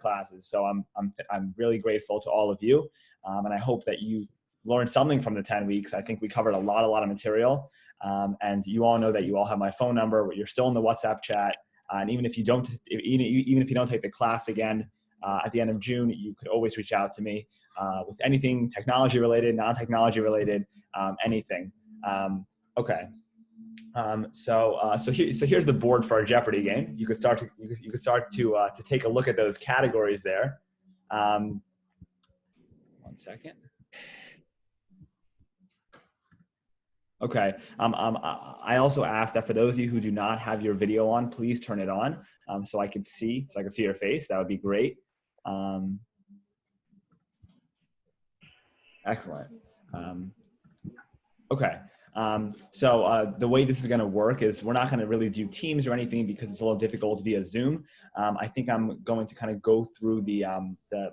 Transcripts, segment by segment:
classes. So I'm really grateful to all of you. And I hope that you learned something from the 10 weeks. I think we covered a lot of material. And you all know that you all have my phone number. You're still in the WhatsApp chat. And even if you don't take the class again at the end of June, you could always reach out to me with anything technology related, non-technology related, anything. Okay. So here's the board for our Jeopardy game. You could start to take a look at those categories there. 1 second. Okay. I also asked that for those of you who do not have your video on, please turn it on so I can see your face. That would be great. Excellent. Okay. So the way this is going to work is we're not going to really do Teams or anything because it's a little difficult via Zoom. I think I'm going to kind of go through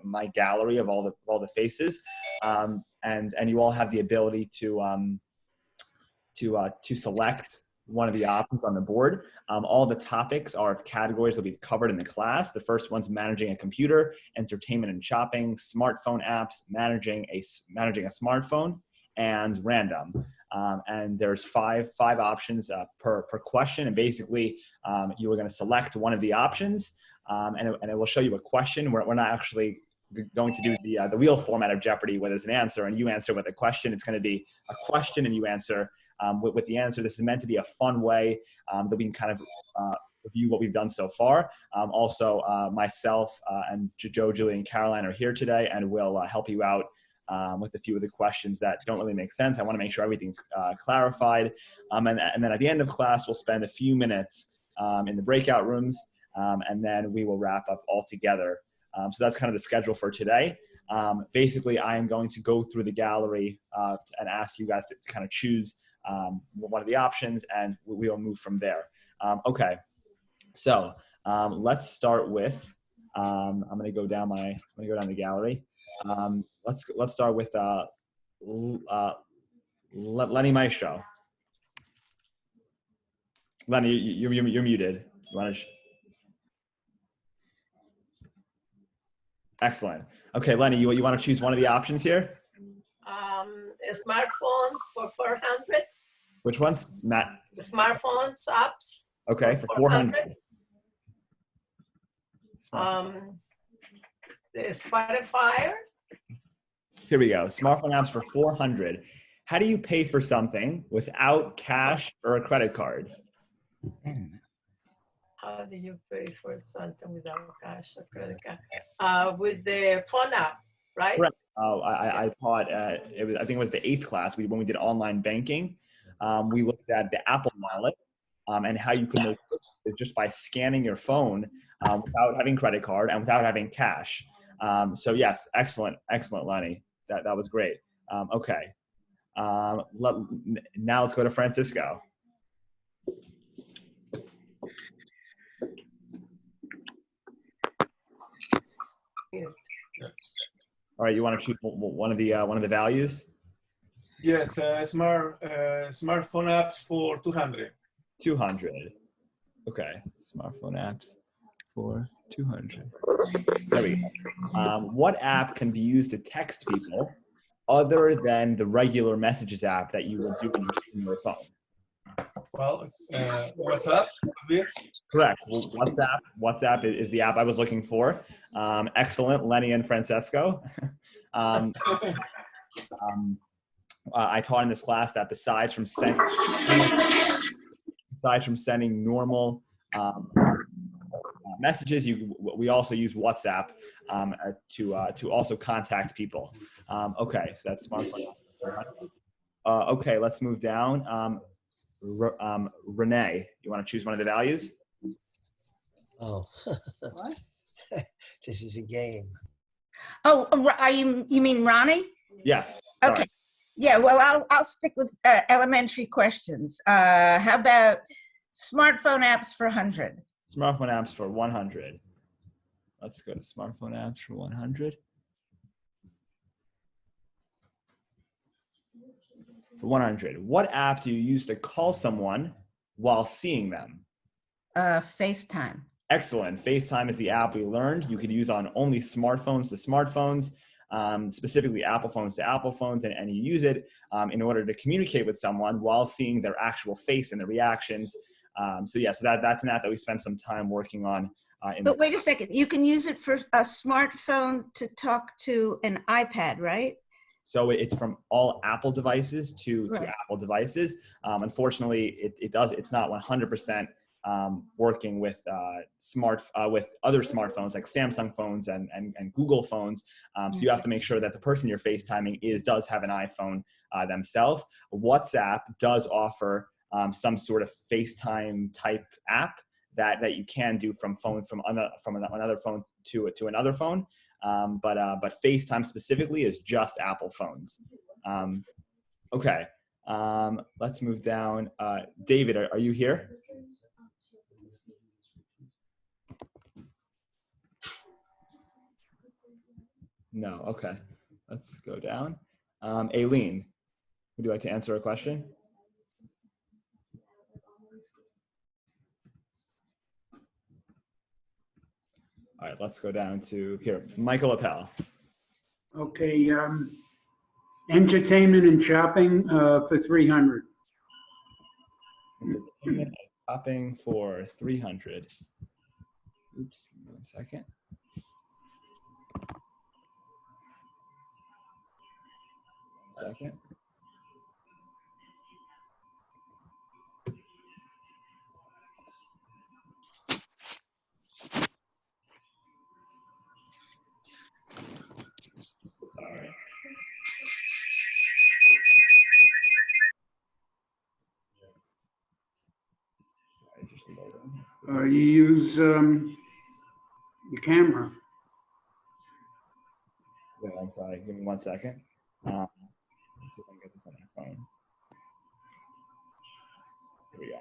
my gallery of all the faces, and you all have the ability to select one of the options on the board. All the topics are categories that we've covered in the class. The first one's managing a computer, entertainment and shopping, smartphone apps, managing a smartphone, and random. And there's five options per question. And basically, you are going to select one of the options, and it will show you a question. We're not actually going to do the wheel format of Jeopardy, where there's an answer and you answer with a question. It's going to be a question and you answer with the answer. This is meant to be a fun way that we can kind of review what we've done so far. Also, myself and Joe, Julie, and Caroline are here today, and we'll help you out with a few of the questions that don't really make sense. I want to make sure everything's clarified. And then at the end of class, we'll spend a few minutes in the breakout rooms, and then we will wrap up all together. So that's kind of the schedule for today. Basically, I am going to go through the gallery and ask you guys to kind of choose one of the options, and we will move from there. Okay, so let's start with. I'm going to go down the gallery. Let's start with Lenny Maestro. Lenny, you're muted. You want to? Excellent. Okay, Lenny, you want to choose one of the options here? Smartphones for 400. Which ones, Matt? The smartphones apps. Okay, for 400. The Spotify. Here we go. Smartphone apps for 400. How do you pay for something without cash or a credit card? How do you pay for something without cash or credit card? With the phone app, right? Correct. I taught, I think it was the 8th class, when we did online banking. We looked at the Apple Wallet and how you can make it just by scanning your phone without having credit card and without having cash. So yes, excellent, Lenny. That was great. Okay. Now let's go to Francisco. All right, you want to choose one of the values? Yes, smartphone apps for 200. 200. Okay, smartphone apps for 200. There we go. What app can be used to text people other than the regular messages app that you would do when you're using your phone? Well, WhatsApp. Correct. Well, WhatsApp is the app I was looking for. Excellent, Lenny and Francesco. I taught in this class that besides from sending normal messages, we also use WhatsApp to also contact people. Okay, so that's smartphone. Okay, let's move down. Renee, you want to choose one of the values? Oh, what? This is a game. Oh, you mean Ronnie? Yes. Sorry. Okay. Yeah. Well, I'll stick with elementary questions. How about smartphone apps for 100? Smartphone apps for 100. Let's go to smartphone apps for 100. For 100, what app do you use to call someone while seeing them? FaceTime. Excellent. FaceTime is the app we learned you could use on only smartphones to smartphones, specifically Apple phones to Apple phones, and you use it in order to communicate with someone while seeing their actual face and the reactions. So that's an app that we spent some time working on. But wait a second, you can use it for a smartphone to talk to an iPad, right? So it's from all Apple devices to Right. Apple devices. Unfortunately, it's not 100% working with with other smartphones like Samsung phones and Google phones. So you have to make sure that the person you're FaceTiming does have an iPhone themselves. WhatsApp does offer some sort of FaceTime type app that you can do from another phone to another phone. But FaceTime specifically is just Apple phones. Okay, let's move down. David, are you here? No, okay. Let's go down. Aileen, would you like to answer a question? All right, let's go down to here. Michael Appel. Okay, entertainment and shopping for 300. Entertainment and shopping for 300. Oops, give me 1 second. Second. Sorry. You use your camera. Wait, I'm sorry. Give me 1 second. Let's see if I can get this on my phone. Here we go.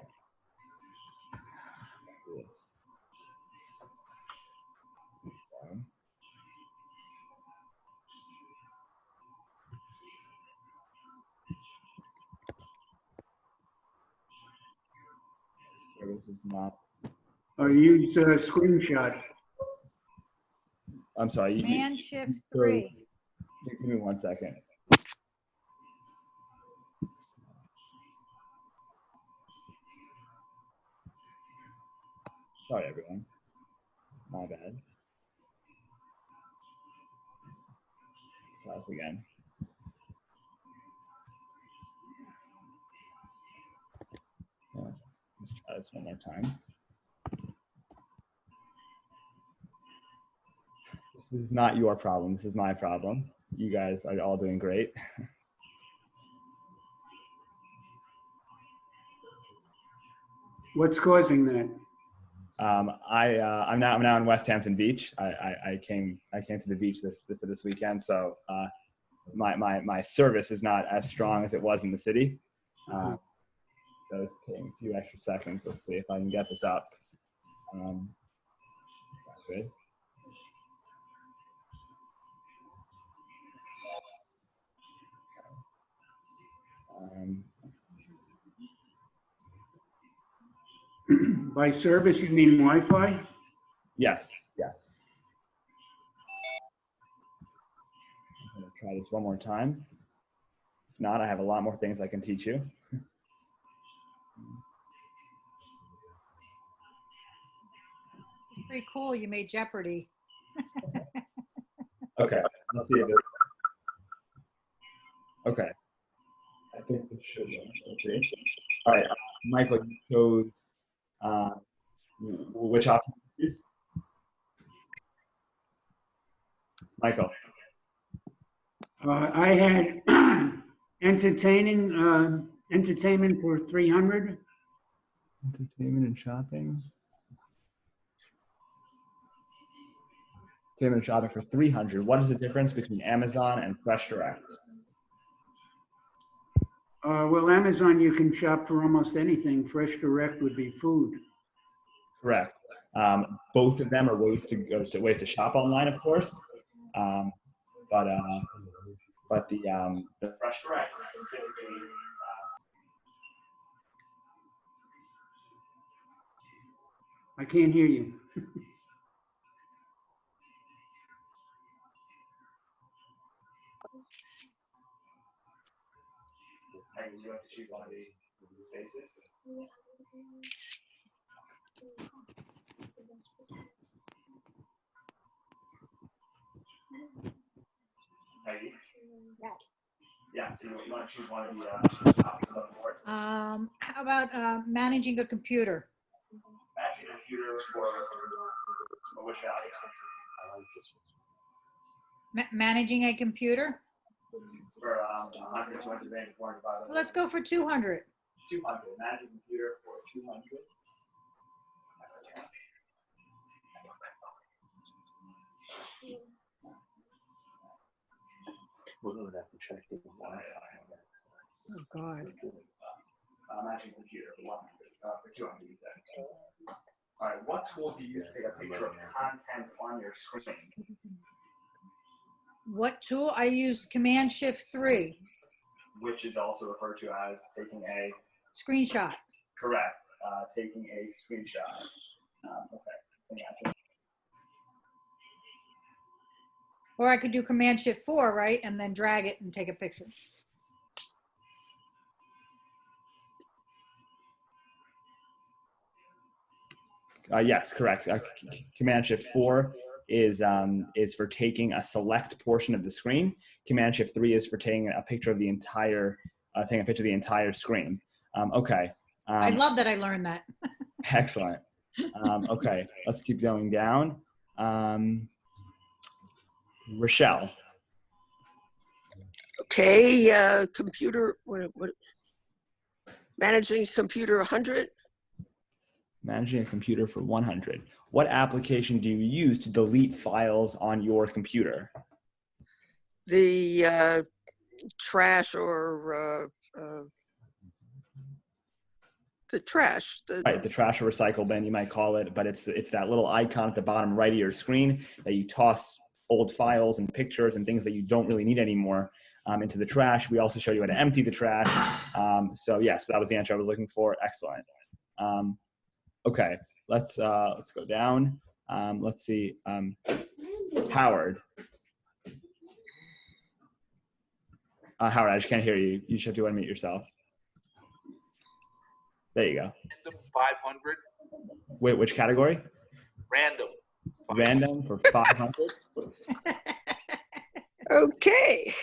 This is not. Use a screenshot. I'm sorry. Command Shift 3. Give me 1 second. Sorry, everyone. My bad. Let's try this again. Let's try this one more time. This is not your problem. This is my problem. You guys are all doing great. What's causing that? I'm now in West Hampton Beach. I came to the beach this weekend, so my service is not as strong as it was in the city. So it's taking a few extra seconds. Let's see if I can get this up. That's not good. By service, you mean Wi-Fi? Yes. I'm going to try this one more time. If not, I have a lot more things I can teach you. It's pretty cool. You made Jeopardy. Okay, let's see if this. Okay, I think it should be. Let's see. All right, Michael, you chose which option, please? Michael. I had entertainment for 300. Entertainment and shopping. Entertainment and shopping for 300. What is the difference between Amazon and Fresh Direct? Well, Amazon, you can shop for almost anything. Fresh Direct would be food. Correct. Both of them are ways to shop online, of course. But the Fresh Direct specifically. I can't hear you. Hey, you have to choose one of the faces. Peggy? Yeah, so you want to choose one of the topics on the board? How about managing a computer? Managing a computer for which value? Managing a computer? For 100, 200, 400, 500. Let's go for 200. 200. Managing a computer for 200. We're going to have to check the Wi-Fi. Oh, God. Managing a computer for 100. For 200, you said. All right, what tool do you use to take a picture of content on your screen? What tool? I use Command-Shift-3. Which is also referred to as taking a Screenshot. correct, taking a screenshot. Okay. Yeah. Or I could do Command-Shift-4, right? And then drag it and take a picture. Yes, correct. Command-Shift-4 is for taking a select portion of the screen. Command-Shift-3 is for taking a picture of the entire screen. Okay. I love that I learned that. Excellent. Okay, let's keep going down. Rochelle. Okay, computer, what? Managing computer 100. Managing a computer for 100. What application do you use to delete files on your computer? The trash or the trash. Right, the trash or recycle bin, you might call it, but it's that little icon at the bottom right of your screen that you toss old files and pictures and things that you don't really need anymore into the trash. We also show you how to empty the trash. So yes, that was the answer I was looking for. Excellent. Okay, let's go down. Let's see. Howard. Howard, I just can't hear you. You should have to unmute yourself. There you go. Random 500. Wait, which category? Random. Random for 500. Okay.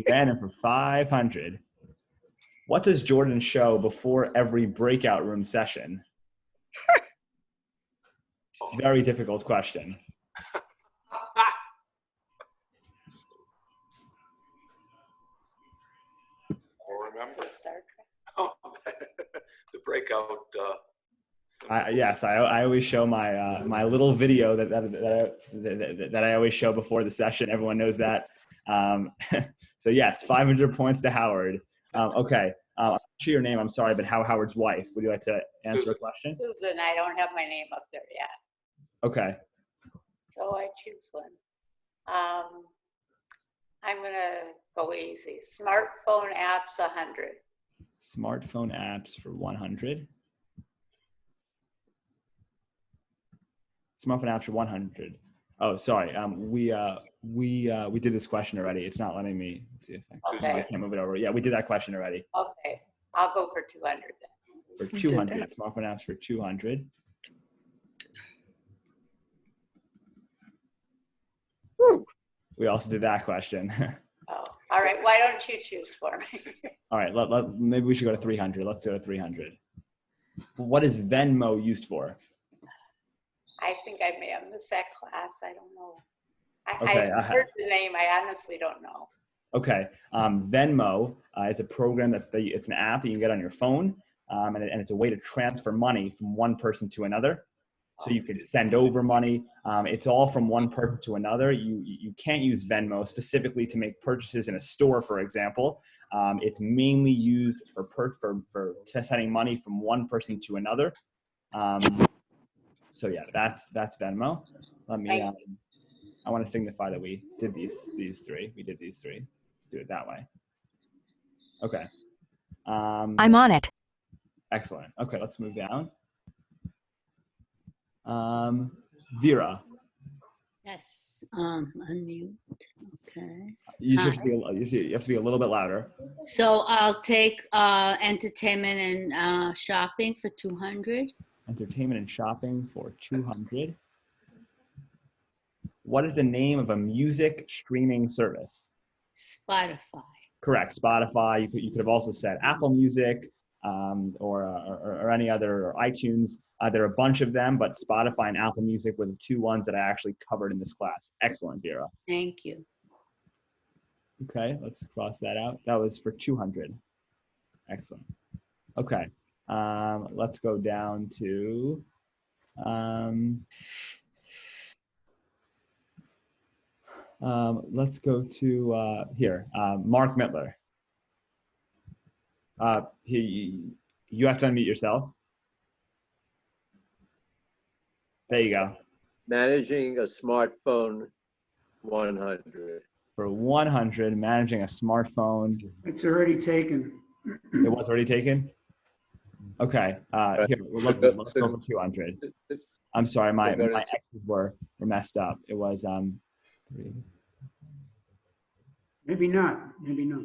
Random for 500. What does Jordan show before every breakout room session? Very difficult question. I'll remember. Oh, the breakout. Yes, I always show my my little video that I always show before the session. Everyone knows that. So yes, 500 points to Howard. Okay, I'll show your name. I'm sorry, but Howard's wife. Would you like to answer a question? Susan, I don't have my name up there yet. Okay. So I choose one. I'm gonna go easy. Smartphone apps 100. Smartphone apps for 100. Smartphone apps for 100. Oh, sorry. We did this question already. It's not letting me. Let's see if I can't move it over. Yeah, we did that question already. Okay, I'll go for 200 then. For 200, smartphone apps for 200. Woo. We also did that question. Oh, all right. Why don't you choose for me? All right, maybe we should go to 300. Let's go to 300. What is Venmo used for? I think I may have missed that class. I don't know. Okay, I heard the name. I honestly don't know. Okay, Venmo is a program it's an app that you get on your phone, and it's a way to transfer money from one person to another. So you can send over money. It's all from one person to another. You can't use Venmo specifically to make purchases in a store, for example. It's mainly used for sending money from one person to another. So yeah, that's Venmo. Let me. I want to signify that we did these three. We did these three. Let's do it that way. Okay. I'm on it. Excellent. Okay, let's move down. Vera. Yes. Unmute. Okay. You have to be a little bit louder. So I'll take entertainment and shopping for 200. Entertainment and shopping for 200. What is the name of a music streaming service? Spotify. Correct, Spotify. You could have also said Apple Music or any other, or iTunes. There are a bunch of them, but Spotify and Apple Music were the two ones that I actually covered in this class. Excellent, Vera. Thank you. Okay, let's cross that out. That was for 200. Excellent. Okay, let's go down to let's go to here, Mark Mittler. You have to unmute yourself. There you go. Managing a smartphone 100. For 100, managing a smartphone. It's already taken. It was already taken? Okay, here, let's go for 200. I'm sorry, my X's were messed up. It was 3. Maybe not, maybe not.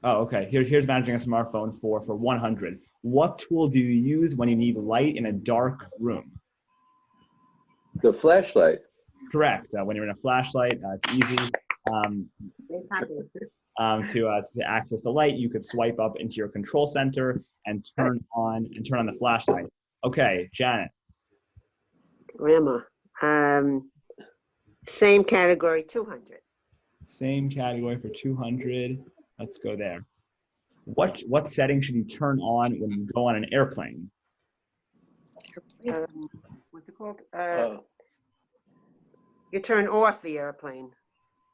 Oh, okay. Here's managing a smartphone for 100. What tool do you use when you need light in a dark room? The flashlight. Correct. When you're in a flashlight, it's easy to access the light. You could swipe up into your control center and turn on the flashlight. Okay, Janet. Grandma. Same category, 200. Same category for 200. Let's go there. What setting should you turn on when you go on an airplane? What's it called? You turn off the airplane.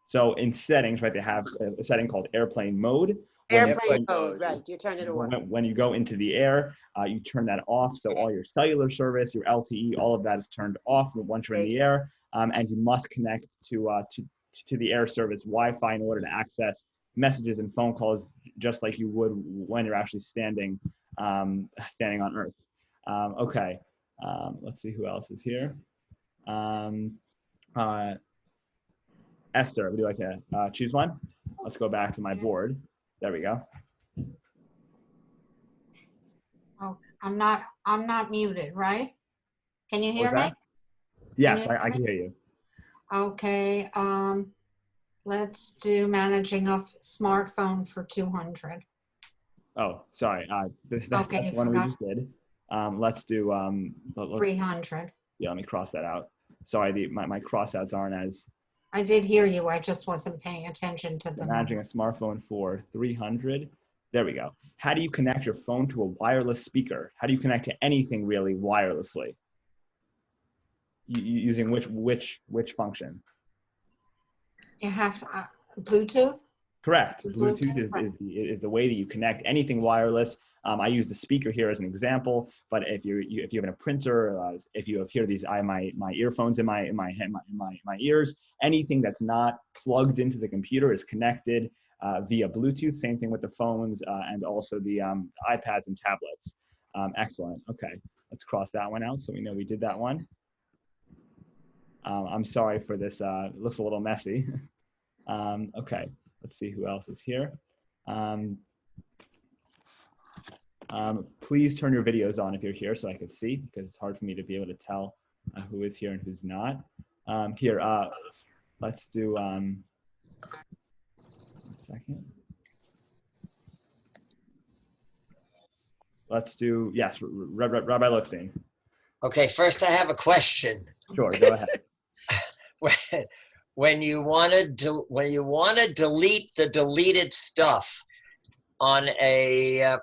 So in settings, right, they have a setting called airplane mode. Airplane mode, right. You turn it off. When you go into the air, you turn that off. So all your cellular service, your LTE, all of that is turned off once you're in the air. And you must connect to the air service Wi-Fi in order to access messages and phone calls, just like you would when you're actually standing on Earth. Okay, let's see who else is here. Esther, would you like to choose one? Let's go back to my board. There we go. Oh, I'm not muted, right? Can you hear me? Yes, I can hear you. Okay, let's do managing a smartphone for 200. Oh, sorry. That's the one we just did. Let's do 300. Yeah, let me cross that out. Sorry, my crossouts aren't as. I did hear you. I just wasn't paying attention to them. Managing a smartphone for 300. There we go. How do you connect your phone to a wireless speaker? How do you connect to anything really wirelessly? Using which function? You have Bluetooth? Correct. Bluetooth is the way that you connect anything wireless. I use the speaker here as an example, but if you have a printer, if you have here my earphones in my ears, anything that's not plugged into the computer is connected via Bluetooth. Same thing with the phones and also the iPads and tablets. Excellent. Okay, let's cross that one out so we know we did that one. I'm sorry for this. It looks a little messy. Okay, let's see who else is here. Please turn your videos on if you're here so I can see, because it's hard for me to be able to tell who is here and who's not. Here, let's do, 1 second. Let's do, yes, Rabbi Lookstein. Okay, first I have a question. Sure, go ahead. When you want to delete the deleted stuff on a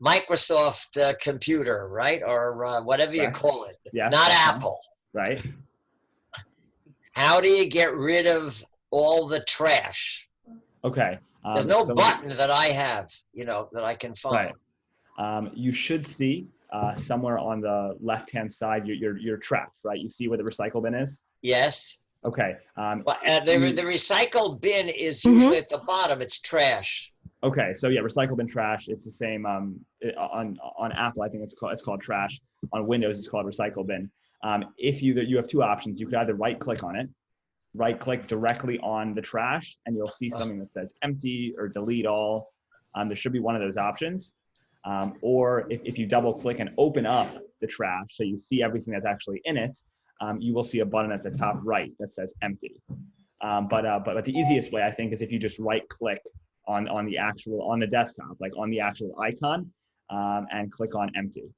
Microsoft computer, right, or whatever you call it, not Apple, right? How do you get rid of all the trash? Okay. There's no button that I have, that I can find. Right. You should see somewhere on the left-hand side your trash, right? You see where the recycle bin is? Yes. Okay. But the recycle bin is usually at the bottom. It's trash. Okay, so yeah, recycle bin trash. It's the same on Apple. I think it's called trash. On Windows, it's called recycle bin. If you have two options, you could either right click on it, right click directly on the trash, and you'll see something that says empty or delete all. There should be one of those options. Or if you double click and open up the trash, so you see everything that's actually in it, you will see a button at the top right that says empty. But the easiest way, I think, is if you just right click on the desktop, like on the actual icon, and click on empty.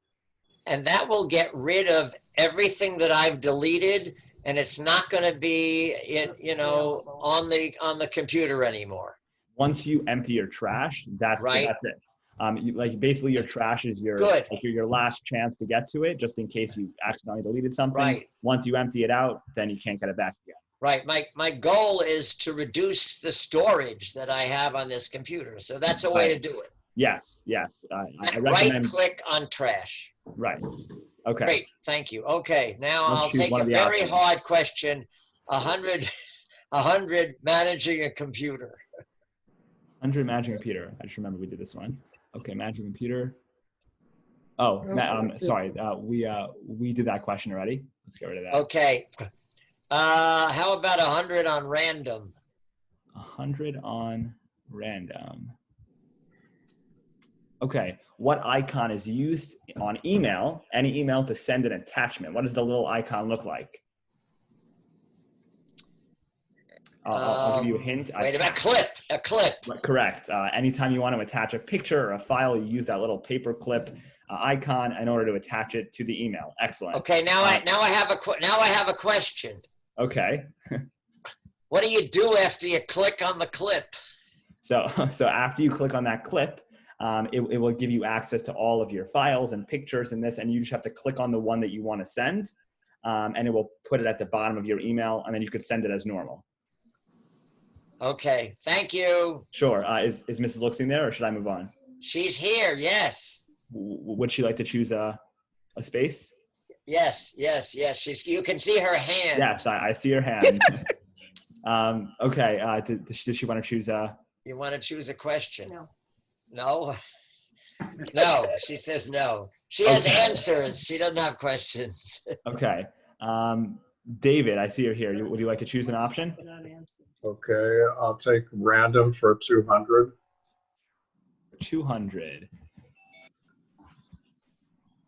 And that will get rid of everything that I've deleted, and it's not going to be on the computer anymore. Once you empty your trash, that's it. Basically your trash is your last chance to get to it, just in case you accidentally deleted something. Right. Once you empty it out, then you can't get it back again. Right. My goal is to reduce the storage that I have on this computer. So that's a way to do it. Yes. I recommend. Right click on trash. Right. Okay. Great. Thank you. Okay. Now Let's I'll choose take one a of the very options. hard question. 100 managing a computer. 100 managing a computer. I just remember we did this one. Okay, managing a computer. Oh, sorry. We did that question already. Let's get rid of that. Okay. How about 100 on random? 100 on random. Okay, what icon is used on email, any email, to send an attachment? What does the little icon look like? I'll give you a hint. Wait a minute, a clip. Correct. Anytime you want to attach a picture or a file, you use that little paper clip icon in order to attach it to the email. Excellent. Okay, now I have a question. Okay. What do you do after you click on the clip? So after you click on that clip, it will give you access to all of your files and pictures and this, and you just have to click on the one that you want to send, and it will put it at the bottom of your email, and then you could send it as normal. Okay, thank you. Sure. Is Mrs. Luxing there, or should I move on? She's here, yes. Would she like to choose a space? Yes. You can see her hand. Yes, I see her hand. Okay. Does she want to choose a? You want to choose a question? No? No, she says no. She has answers. She doesn't have questions. Okay. David, I see you're here. Would you like to choose an option? Okay, I'll take random for 200. 200.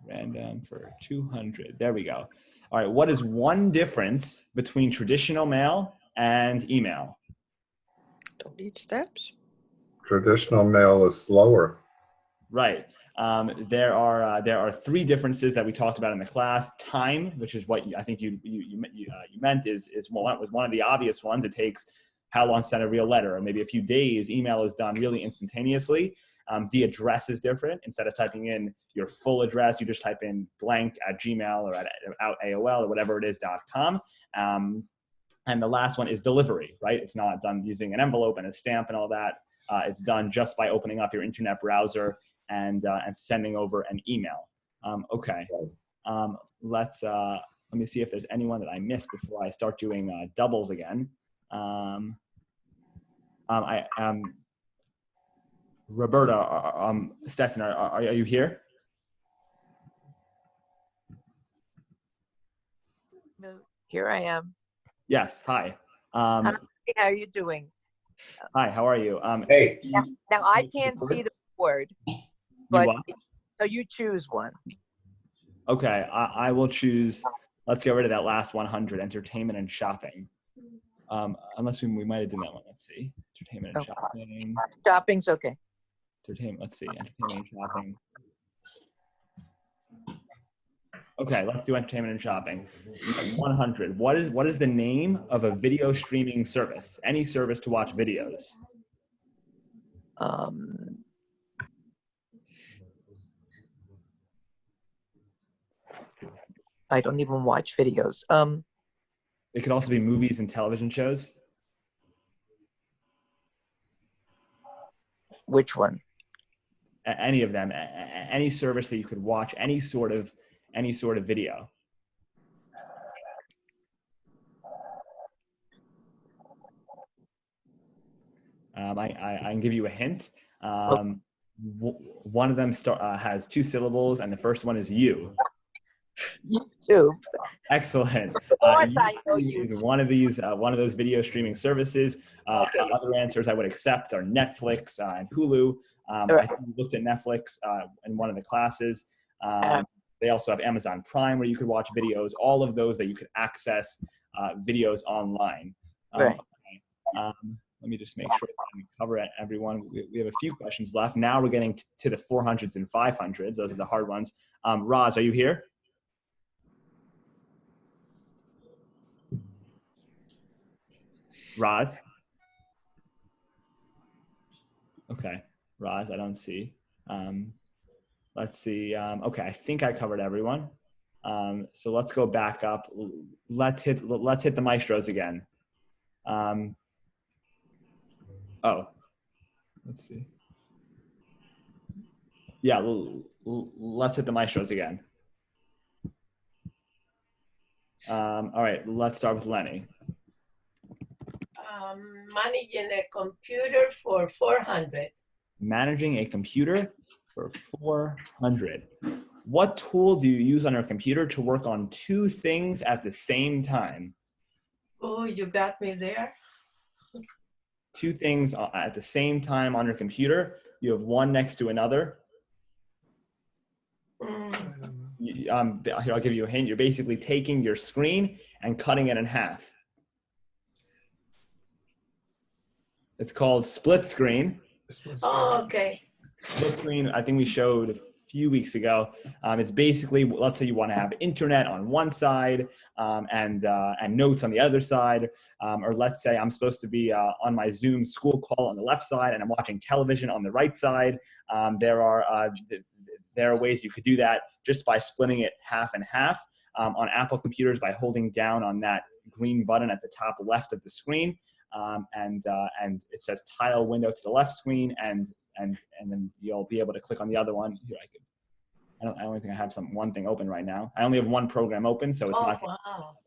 Random for 200. There we go. All right. What is one difference between traditional mail and email? Don't need steps. Traditional mail is slower. Right. There are three differences that we talked about in the class. Time, which is what I think you meant, was one of the obvious ones. It takes how long to send a real letter, or maybe a few days. Email is done really instantaneously. The address is different. Instead of typing in your full address, you just type in blank at Gmail or at AOL or whatever it is .com. And the last one is delivery, right? It's not done using an envelope and a stamp and all that. It's done just by opening up your internet browser and sending over an email. Okay. Let me see if there's anyone that I missed before I start doing doubles again. Roberta, Stetson, are you here? Here I am. Yes. Hi. Hi, how are you doing? Hi. How are you? Hey. Now I can't see the board, but what? so you choose one. Okay. I will choose. Let's get rid of that last 100. Entertainment and shopping. Unless we might have done that one. Let's see. Entertainment and shopping. Shopping's okay. Entertainment. Let's see. Entertainment and shopping. Okay, let's do entertainment and shopping. 100. What is the name of a video streaming service? Any service to watch videos. I don't even watch videos. It could also be movies and television shows. Which one? Any of them. Any service that you could watch any sort of video. I can give you a hint. One of them has 2 syllables, and the first one is you. YouTube. Excellent. Of course I know YouTube is YouTube. one of those video streaming services. Other answers I would accept are Netflix and Hulu. I think we looked at Netflix in one of the classes. They also have Amazon Prime where you could watch videos. All of those that you could access videos online. Right. Let me just make sure we cover it, everyone. We have a few questions left. Now we're getting to the 400s and 500s. Those are the hard ones. Roz, are you here? Roz? Okay, Roz, I don't see. Let's see. Okay, I think I covered everyone. So let's go back up. Let's hit the maestros again. Let's see. Yeah, let's hit the maestros again. All right, let's start with Lenny. Managing a computer for 400. Managing a computer for 400. What tool do you use on your computer to work on 2 things at the same time? Oh, you got me there. 2 things at the same time on your computer. You have one next to another. Here, I'll give you a hint. You're basically taking your screen and cutting it in half. It's called split screen. Oh, okay. Split screen, I think we showed a few weeks ago. It's basically, let's say you want to have internet on one side and notes on the other side. Or let's say I'm supposed to be on my Zoom school call on the left side and I'm watching television on the right side. There are ways you could do that just by splitting it half and half. On Apple computers by holding down on that green button at the top left of the screen. And it says tile window to the left screen, and then you'll be able to click on the other one. Here, I don't think I have one thing open right now. I only have one program open, so it's not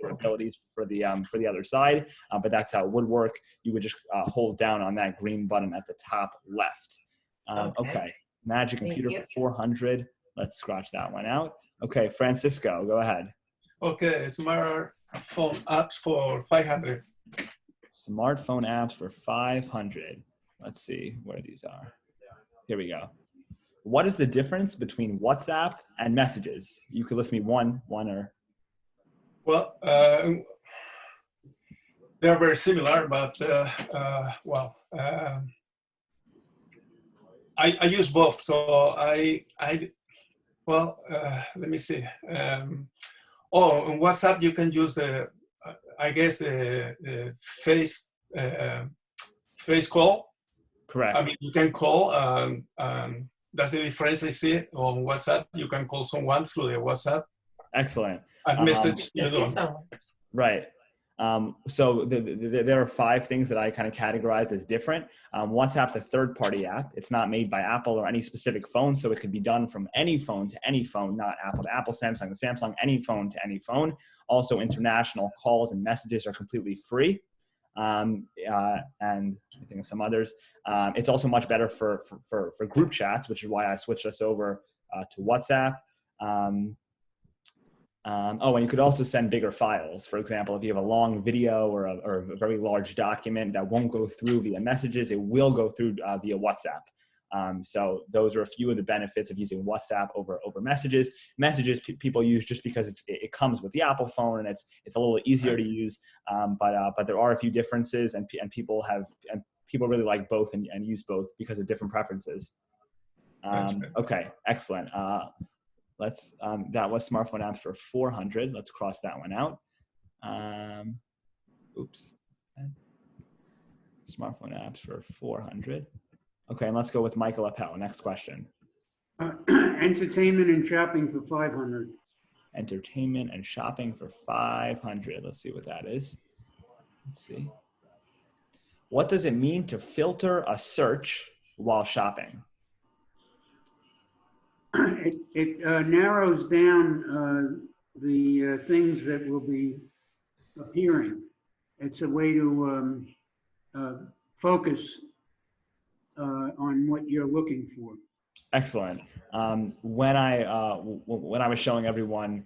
capabilities for the other side. But that's how it would work. You would just hold down on that green button at the top left. Okay. Magic computer for 400. Let's scratch that one out. Okay, Francisco, go ahead. Okay, smartphone apps for 500. Smartphone apps for 500. Let's see where these are. Here we go. What is the difference between WhatsApp and messages? You could list me one or. Well, they're very similar, but I use both. So let me see. On WhatsApp you can use the face call. Correct. I mean, you can call. That's the difference I see on WhatsApp. You can call someone through the WhatsApp. Excellent. And message Right. So there are 5 things that I kind of categorize as different. WhatsApp's a third-party app. It's not made by Apple or any specific phone, so it could be done from any phone to any phone, not Apple to Apple, Samsung to Samsung, any phone to any phone. Also, international calls and messages are completely free. And I think of some others. It's also much better for group chats, which is why I switched us over to WhatsApp. And you could also send bigger files. For example, if you have a long video or a very large document that won't go through via messages, it will go through via WhatsApp. So those are a few of the benefits of using WhatsApp over messages. Messages people use just because it comes with the Apple phone and it's a little easier to use. But there are a few differences, and people really like both and use both because of different preferences. Okay, excellent. That was smartphone apps for 400. Let's cross that one out. Smartphone apps for 400. Okay, and let's go with Michael Appel. Next question. Entertainment and shopping for 500. Entertainment and shopping for 500. Let's see what that is. Let's see. What does it mean to filter a search while shopping? It narrows down the things that will be appearing. It's a way to focus on what you're looking for. Excellent. When I was showing everyone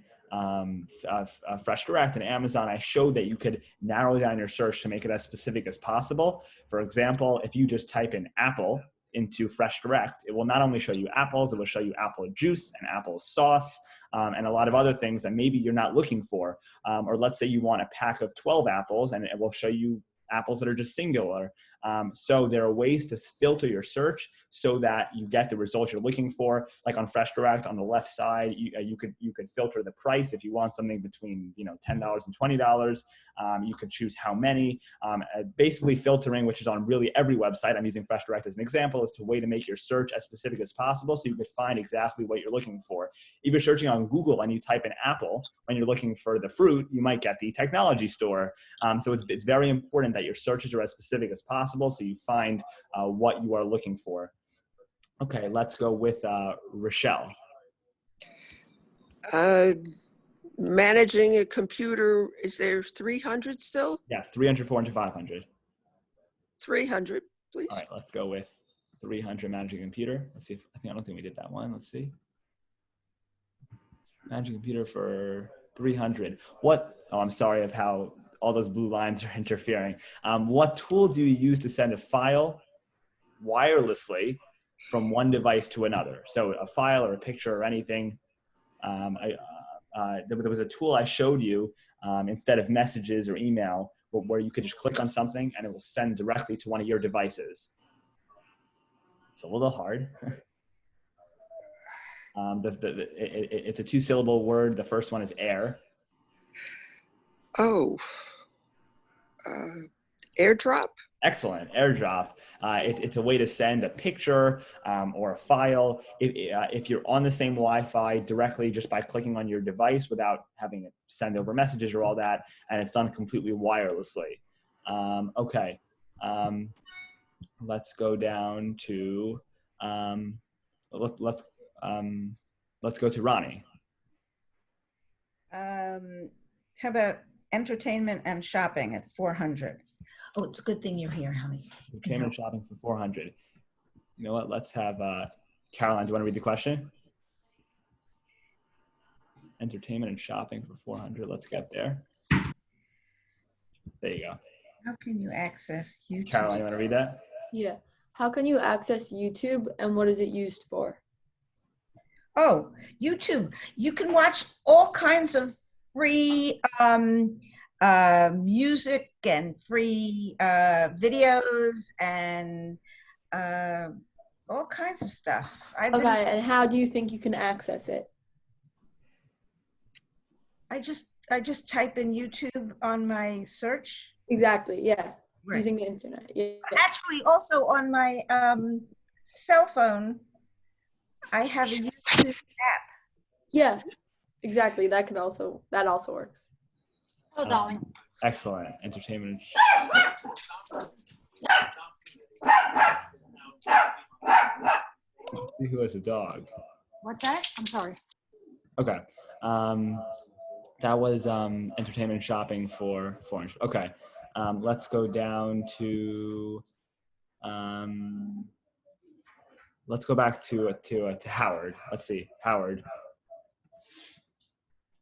Fresh Direct and Amazon, I showed that you could narrow down your search to make it as specific as possible. For example, if you just type in apple into Fresh Direct, it will not only show you apples, it will show you apple juice and apple sauce and a lot of other things that maybe you're not looking for. Or let's say you want a pack of 12 apples and it will show you apples that are just singular. So there are ways to filter your search so that you get the results you're looking for. Like on Fresh Direct, on the left side, you could filter the price if you want something between $10 and $20. You could choose how many. Basically, filtering, which is on really every website. I'm using Fresh Direct as an example, is a way to make your search as specific as possible, so you could find exactly what you're looking for. If you're searching on Google and you type in apple, when you're looking for the fruit, you might get the technology store. So it's very important that your searches are as specific as possible, so you find what you are looking for. Okay, let's go with Rochelle. Managing a computer, is there 300 still? Yes, 300, 400, 500. 300, please. All right, let's go with 300, managing a computer. Let's see. I don't think we did that one. Let's see. Managing a computer for 300. What? Oh, I'm sorry of how all those blue lines are interfering. What tool do you use to send a file wirelessly from one device to another? So a file or a picture or anything. There was a tool I showed you instead of messages or email where you could just click on something and it will send directly to one of your devices. It's a little hard. It's a 2-syllable word. The first one is air. Oh, AirDrop? Excellent, AirDrop. It's a way to send a picture or a file if you're on the same Wi-Fi directly just by clicking on your device without having it send over messages or all that, and it's done completely wirelessly. Okay, let's go down to let's go to Ronnie. How about entertainment and shopping at 400? Oh, it's a good thing you're here, honey. Entertainment shopping for 400. You know what? Let's have Caroline. Do you want to read the question? Entertainment and shopping for 400. Let's get there. There you go. How can you access YouTube? Caroline, you want to read that? Yeah. How can you access YouTube and what is it used for? Oh, YouTube. You can watch all kinds of free music and free videos and all kinds of stuff. Okay, and how do you think you can access it? I just type in YouTube on my search. Exactly, yeah. Right. Using the internet. Yeah. Actually, also on my cell phone, I have a YouTube app. Yeah, exactly. That also works. Oh, darling. Excellent. Entertainment. Let's see who has a dog. What's that? I'm sorry. Okay. That was entertainment shopping for 400. Okay. Let's go down to let's go back to Howard. Let's see, Howard.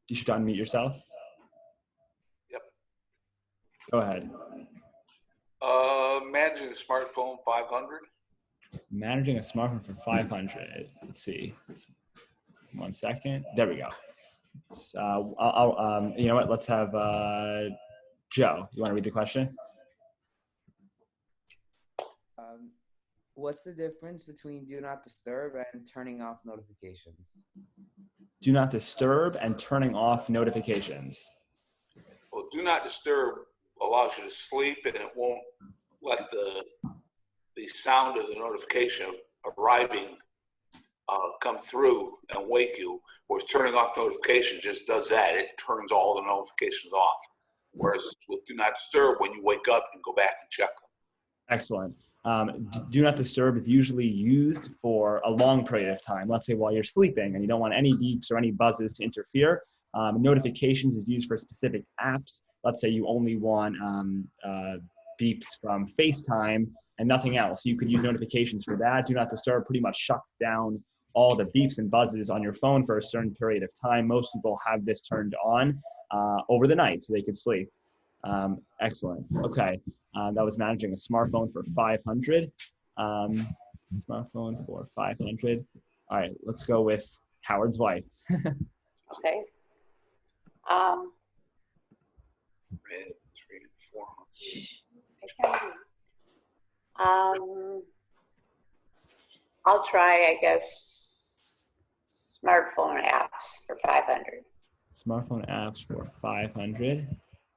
You should unmute yourself. Yep. Go ahead. Managing a smartphone 500. Managing a smartphone for 500. Let's see. 1 second. There we go. So you know what? Let's have Joe. You want to read the question? What's the difference between do not disturb and turning off notifications? Do not disturb and turning off notifications. Well, do not disturb allows you to sleep and it won't let the sound of the notification arriving come through and wake you. Whereas turning off notifications just does that. It turns all the notifications off. Whereas with do not disturb, when you wake up, you go back and check them. Excellent. Do not disturb is usually used for a long period of time. Let's say while you're sleeping and you don't want any beeps or any buzzes to interfere. Notifications is used for specific apps. Let's say you only want beeps from FaceTime. and nothing else. You could use notifications for that. Do not disturb pretty much shuts down all the beeps and buzzes on your phone for a certain period of time. Most people have this turned on over the night so they could sleep. Excellent. Okay. That was managing a smartphone for 500. Smartphone for 500. All right, let's go with Howard's wife. Okay. Red, 3 and 400. I'll try, I guess, smartphone apps for 500. Smartphone apps for 500.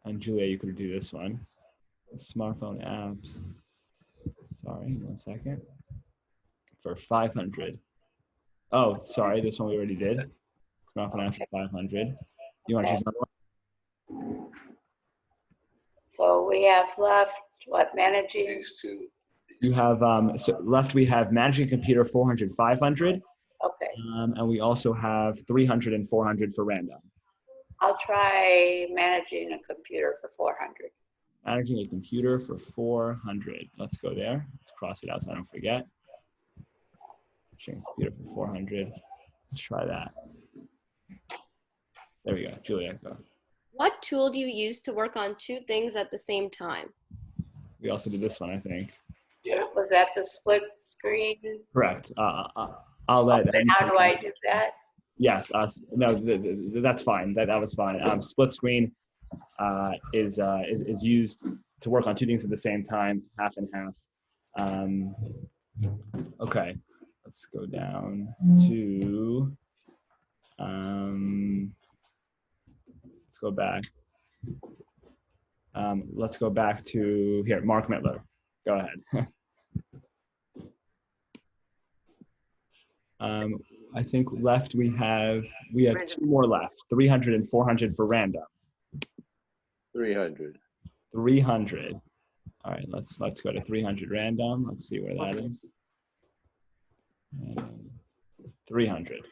And Julia, you could do this one. Smartphone apps. Sorry, 1 second. For 500. Oh, sorry, this one we already did. Smartphone apps for 500. You want to choose another one? So we have left, what, managing? These two. You have, so left we have managing a computer 400, 500. Okay. And we also have 300 and 400 for random. I'll try managing a computer for 400. Managing a computer for 400. Let's go there. Let's cross it out so I don't forget. Managing a computer for 400. Let's try that. There we go. Julia, go. What tool do you use to work on 2 things at the same time? We also did this one, I think. Yeah. Was that the split screen? Correct. I'll let. How do I do that? Yes. No, that's fine. That was fine. Split screen is used to work on 2 things at the same time, half and half. Okay. Let's go down to. Let's go back. Let's go back to here. Mark Mittler. Go ahead. I think left we have 2 more left. 300 and 400 for random. 300. 300. All right, let's go to 300 random. Let's see where that is. 300.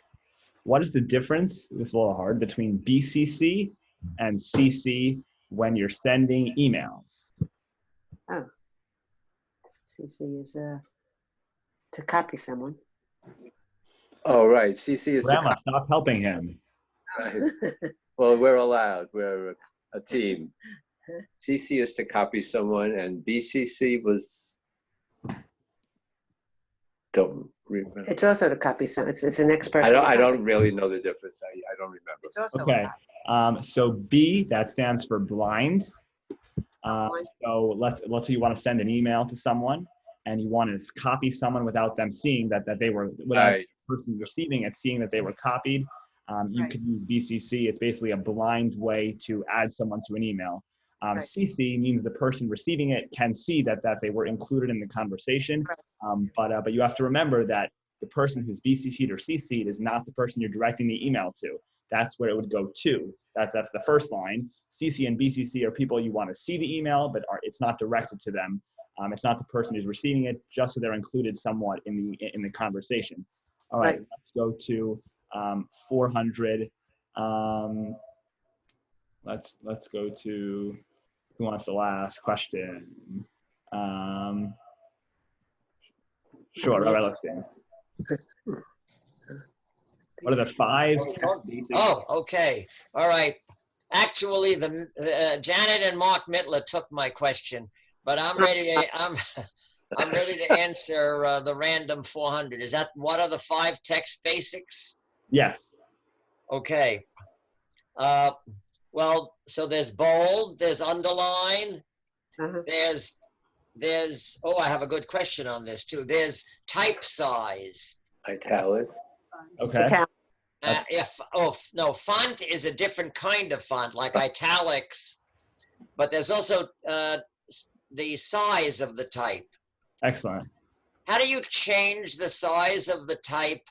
What is the difference? It's a little hard between BCC and CC when you're sending emails. Oh. CC is to copy someone. Oh, right. CC is Grandma, stop helping him. Well, we're allowed. We're a team. CC is to copy someone, and BCC was. Don't remember. It's also to copy someone. It's the next person. I don't really know the difference. I don't remember. It's also okay. So B, that stands for blind. So let's say you want to send an email to someone, and you want to copy someone without them seeing that they were without the person receiving it seeing that they were copied. You could use BCC. It's basically a blind way to add someone to an email. CC means the person receiving it can see that they were included in the conversation. But you have to remember that the person who's BCC'd or CC'd is not the person you're directing the email to. That's where it would go to. That's the first line. CC and BCC are people you want to see the email, but it's not directed to them. It's not the person who's receiving it, just so they're included somewhat in the conversation. All right, let's go to 400. Let's go to who wants the last question. Sure. All right, let's see. What are the 5 text basic? Oh, okay. All right. Actually, Janet and Mark Mittler took my question, but I'm ready. I'm ready to answer the random 400. Is that what are the 5 text basics? Yes. Okay. Well, so there's bold, there's underline, there's oh, I have a good question on this too. There's type size. Italic. Okay. Font is a different kind of font, like italics, but there's also the size of the type. Excellent. How do you change the size of the type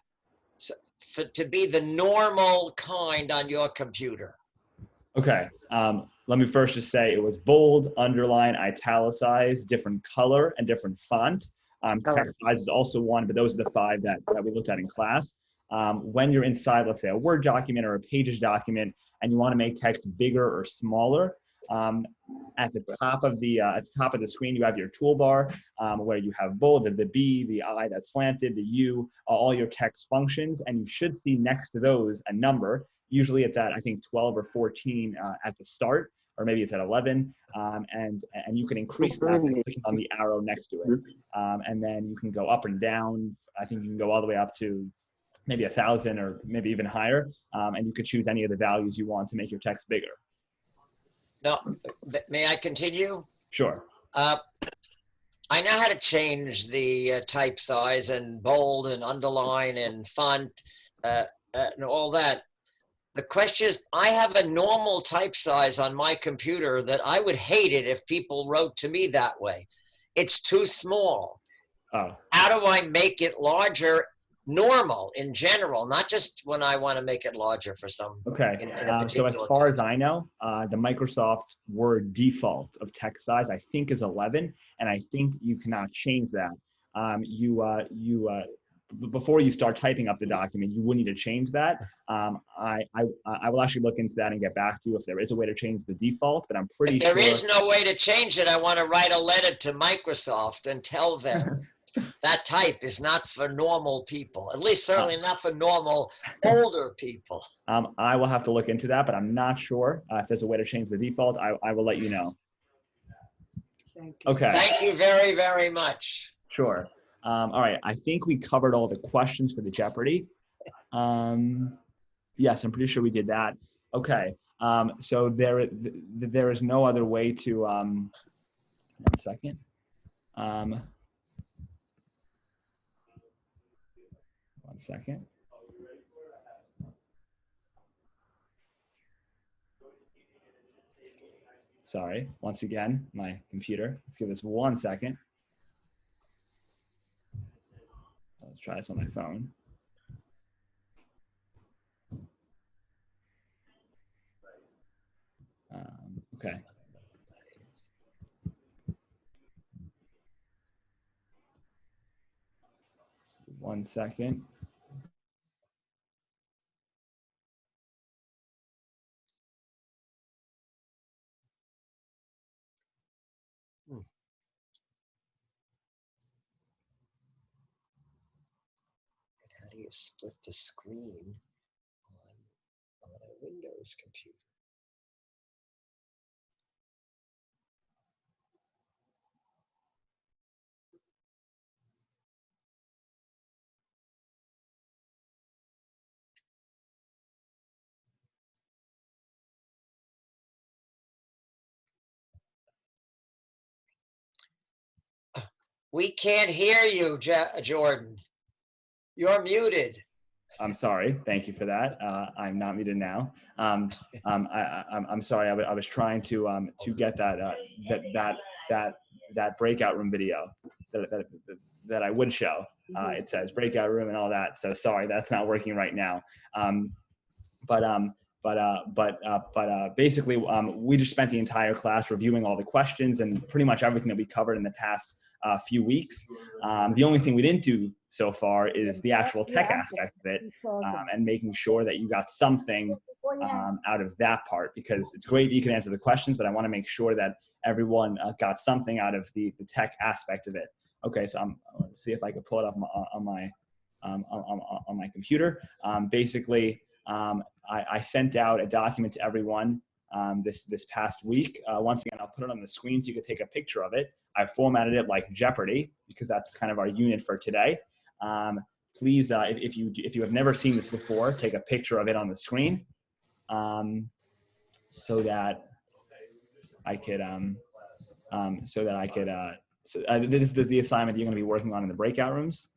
to be the normal kind on your computer? Okay. Let me first just say it was bold, underline, italicized, different color, and different font. Text size is also one, but those are the 5 that we looked at in class. When you're inside, let's say, a Word document or a Pages document, and you want to make text bigger or smaller, At the top of the screen, you have your toolbar where you have bold, the B, the I that's slanted, the U, all your text functions, and you should see next to those a number. Usually it's at, I think, 12 or 14 at the start, or maybe it's at 11, and you can increase that by clicking on the arrow next to it. And then you can go up and down. I think you can go all the way up to maybe 1,000 or maybe even higher, and you could choose any of the values you want to make your text bigger. Now, may I continue? Sure. I know how to change the type size and bold and underline and font and all that. The question is, I have a normal type size on my computer that I would hate it if people wrote to me that way. It's too small. Oh. How do I make it larger? Normal in general, not just when I want to make it larger for some. Okay, so as far as I know, the Microsoft Word default of text size, I think, is 11, and I think you cannot change that. Before you start typing up the document, you would need to change that. I will actually look into that and get back to you if there is a way to change the default, but I'm pretty sure. If there is no way to change it, I want to write a letter to Microsoft and tell them that type is not for normal people, at least certainly not for normal older people. I will have to look into that, but I'm not sure if there's a way to change the default. I will let you know. Okay. Thank you very, very much. Sure. All right. I think we covered all the questions for the Jeopardy. Yes, I'm pretty sure we did that. Okay. So there is no other way to. 1 second. 1 second. Sorry, once again, my computer. Let's give this 1 second. Let's try this on my phone. Okay. One second. How do you split the screen on a Windows computer? We can't hear you, Jordan. You're muted. I'm sorry. Thank you for that. I'm not muted now. I'm sorry. I was trying to get that breakout room video that I would show. It says breakout room and all that. So sorry, that's not working right now. Basically, we just spent the entire class reviewing all the questions and pretty much everything that we covered in the past few weeks. The only thing we didn't do so far is the actual tech aspect of it, and making sure that you got something out of that part, because it's great that you can answer the questions, but I want to make sure that everyone got something out of the tech aspect of it. Okay, so let's see if I can pull it up on my computer. Basically, I sent out a document to everyone this past week. Once again, I'll put it on the screen so you can take a picture of it. I formatted it like Jeopardy because that's kind of our unit for today. Please, if you have never seen this before, take a picture of it on the screen so that I could this is the assignment that you're going to be working on in the breakout rooms.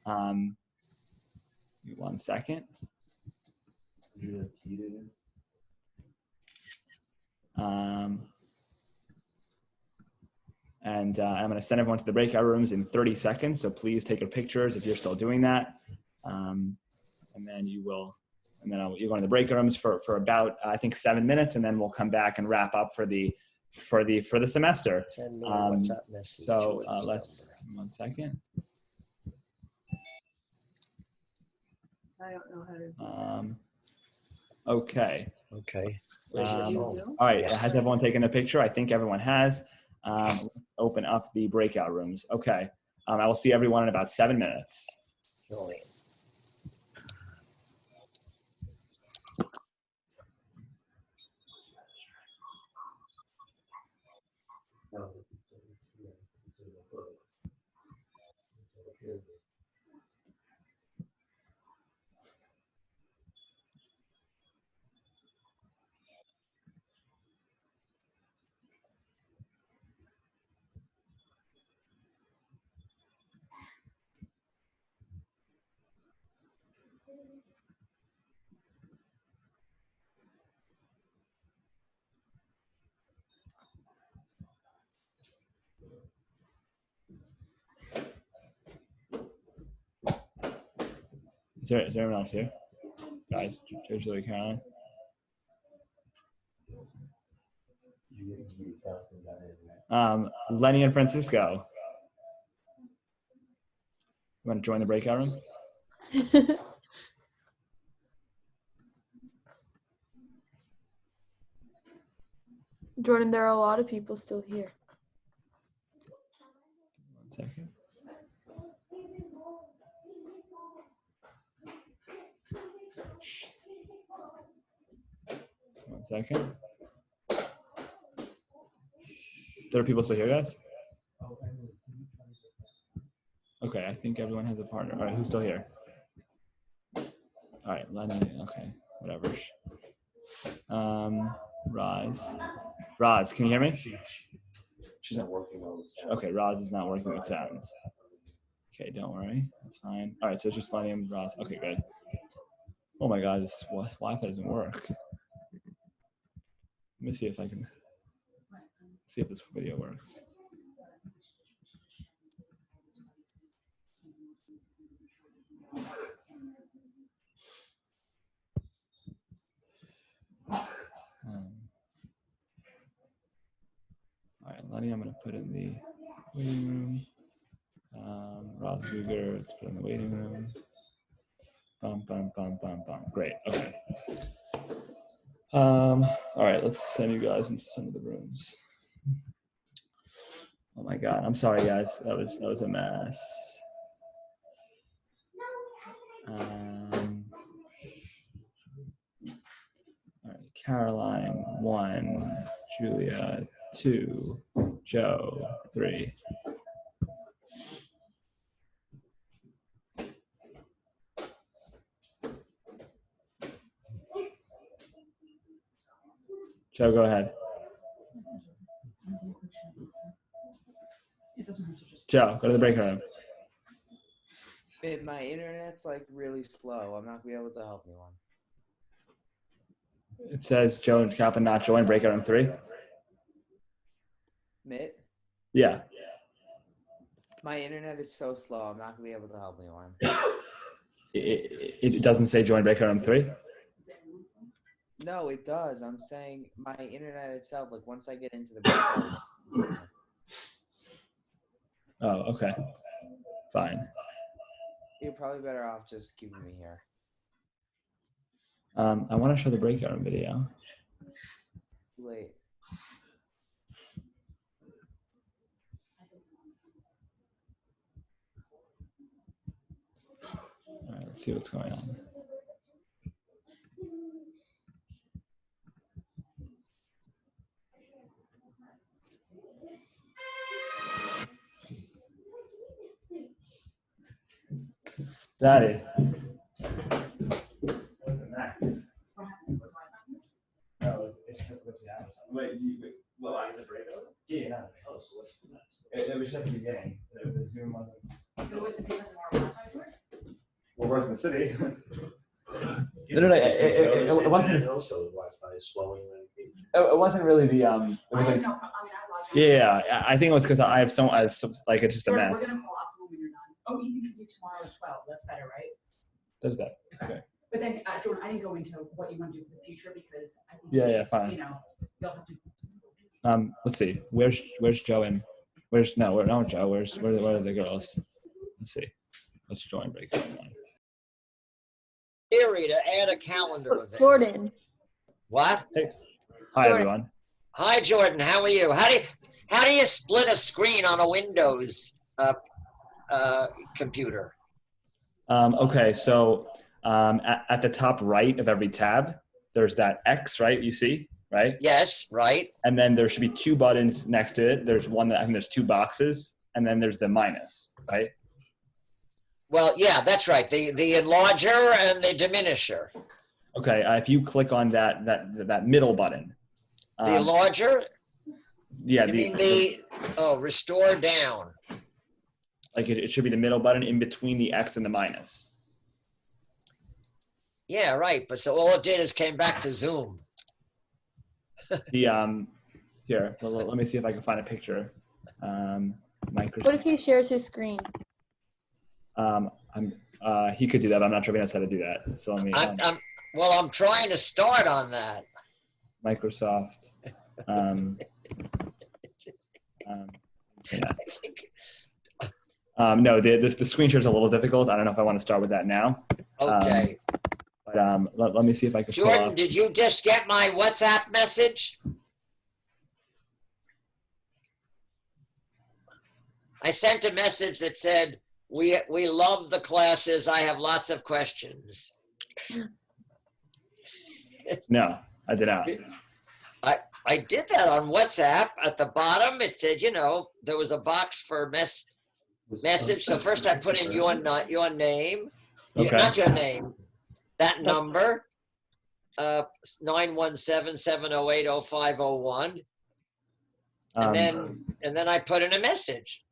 1 second. And I'm going to send everyone to the breakout rooms in 30 seconds. So please take your pictures if you're still doing that. And then you're going to the breakout rooms for about, I think, 7 minutes. And then we'll come back and wrap up for the semester. Send me a WhatsApp message. So let's, 1 second. I don't know how to do that. Okay. Okay. All right. Has everyone taken a picture? I think everyone has. Let's open up the breakout rooms. Okay. I will see everyone in about 7 minutes. Is there anyone else here? Guys, Julie, Caroline. Lenny and Francisco. You want to join the breakout room? Jordan, there are a lot of people still here. 1 second. One second. There are people still here, guys? Okay, I think everyone has a partner. All right, who's still here? All right, Lenny, okay, whatever. Roz, can you hear me? She's not working on this. Okay, Roz is not working with sounds. Okay, don't worry, that's fine. All right, so it's just Lenny and Roz. Okay, good. Oh my God, this Wi-Fi doesn't work. Let me see if I can see if this video works. All right, Lenny, I'm going to put in the waiting room. Ross Zuger, let's put in the waiting room. Bum, bum, bum, bum, bum. Great, okay. All right, let's send you guys into some of the rooms. Oh my God, I'm sorry, guys. That was a mess. All right, Caroline, 1, Julia, 2, Joe, 3. Joe, go ahead. Joe, go to the breakout room. Babe, my internet's like really slow. I'm not gonna be able to help anyone. It says Joe and Kappa not join breakout room 3. Mitt? Yeah. My internet is so slow. I'm not gonna be able to help anyone. It doesn't say join breakout room 3? No, it does. I'm saying my internet itself, like once I get into the breakout room. Oh, okay. Fine. You're probably better off just keeping me here. I want to show the breakout room video. Too late. All right, let's see what's going on. Daddy. Wait, well, I get the breakout? Yeah, no. Oh, so what's the next? It was just the beginning. The Zoom wasn't. It was the because of our last report? We're working in the city. No. It wasn't. It wasn't really the It was like, yeah, I think it was because I have so like it's just a mess. We're gonna call up when you're done. Oh, you can do tomorrow at 12. That's better, right? That's better. Okay. But then, Jordan, I didn't go into what you want to do for the future because I think Yeah, fine. You know, you'll have to. Let's see. Where's Joe and where's no Joe? Where are the girls? Let's see. Let's join breakout one. Siri to add a calendar event. Jordan. What? Hey. Hi, everyone. Hi, Jordan. How are you? How do you split a screen on a Windows computer? Okay, so at the top right of every tab, there's that X, right? You see, right? Yes, right. And then there should be two buttons next to it. There's one that I think there's two boxes, and then there's the minus, right? Well, yeah, that's right. The enlarger and the diminisher. Okay, if you click on that middle button. The enlarger? Yeah. You mean the restore down. Like it should be the middle button in between the X and the minus. Yeah, right. But so all it did is came back to Zoom. Here, let me see if I can find a picture. Microsoft. What if he shares his screen? He could do that, but I'm not sure if he knows how to do that. So let me. I'm trying to start on that. Microsoft. Yeah. No, the screen share is a little difficult. I don't know if I want to start with that now. Okay. Let me see if I can. Jordan, did you just get my WhatsApp message? I sent a message that said, we love the classes. I have lots of questions. No, I did not. I did that on WhatsApp. At the bottom, it said, there was a box for message. So first I put in your name, okay. Not your name, that number, 917-708-0501. And then I put in a message.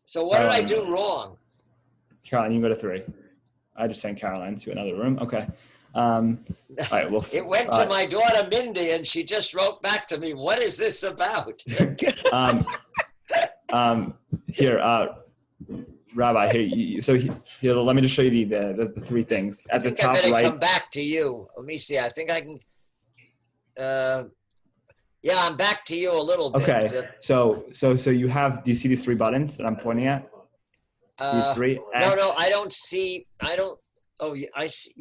So what did I do wrong? Caroline, you can go to 3. I just sent Caroline to another room. Okay. All right, well, it went to my daughter Mindy, and she just wrote back to me, "What is this about?" Here, Rabbi. Here, let me just show you the 3 things at the top I better right. Come back to you. Let me see. I think I can. Yeah, I'm back to you a little bit. Okay. So you have. Do you see these 3 buttons that I'm pointing at? These 3. No, I don't see. I don't. Oh, I see.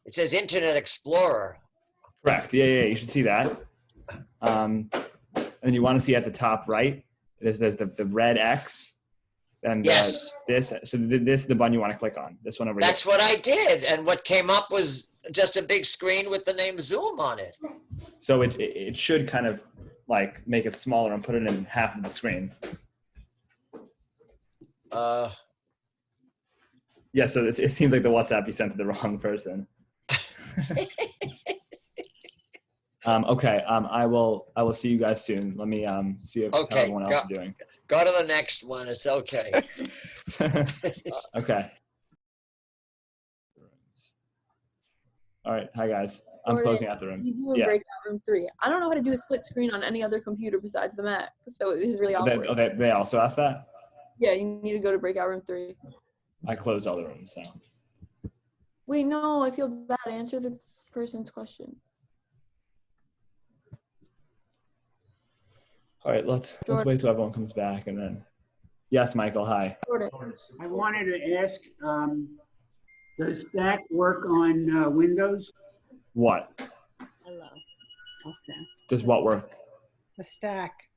It says Internet Explorer. Correct. Yeah. You should see that. And you want to see at the top right. There's the red X. And yes. This. So this is the button you want to click on. This one over here. That's what I did, and what came up was just a big screen with the name Zoom on it. So it should kind of like make it smaller and put it in half of the screen. Yeah, so it seems like the WhatsApp you sent to the wrong person. Okay, I will see you guys soon. Let me see how everyone else is doing. Go to the next one. It's okay. Okay. All right. Hi guys. I'm closing out the rooms. You do in breakout room 3. I don't know how to do a split screen on any other computer besides the Mac, so this is really awkward. They also asked that? Yeah, you need to go to breakout room 3. I closed all the rooms, so. Wait, no, I feel bad. Answer the person's question. All right, let's wait till everyone comes back and then. Yes, Michael. Hi. I wanted to ask, does Stack work on Windows? What? Hello. Okay. Does what work? The Stack.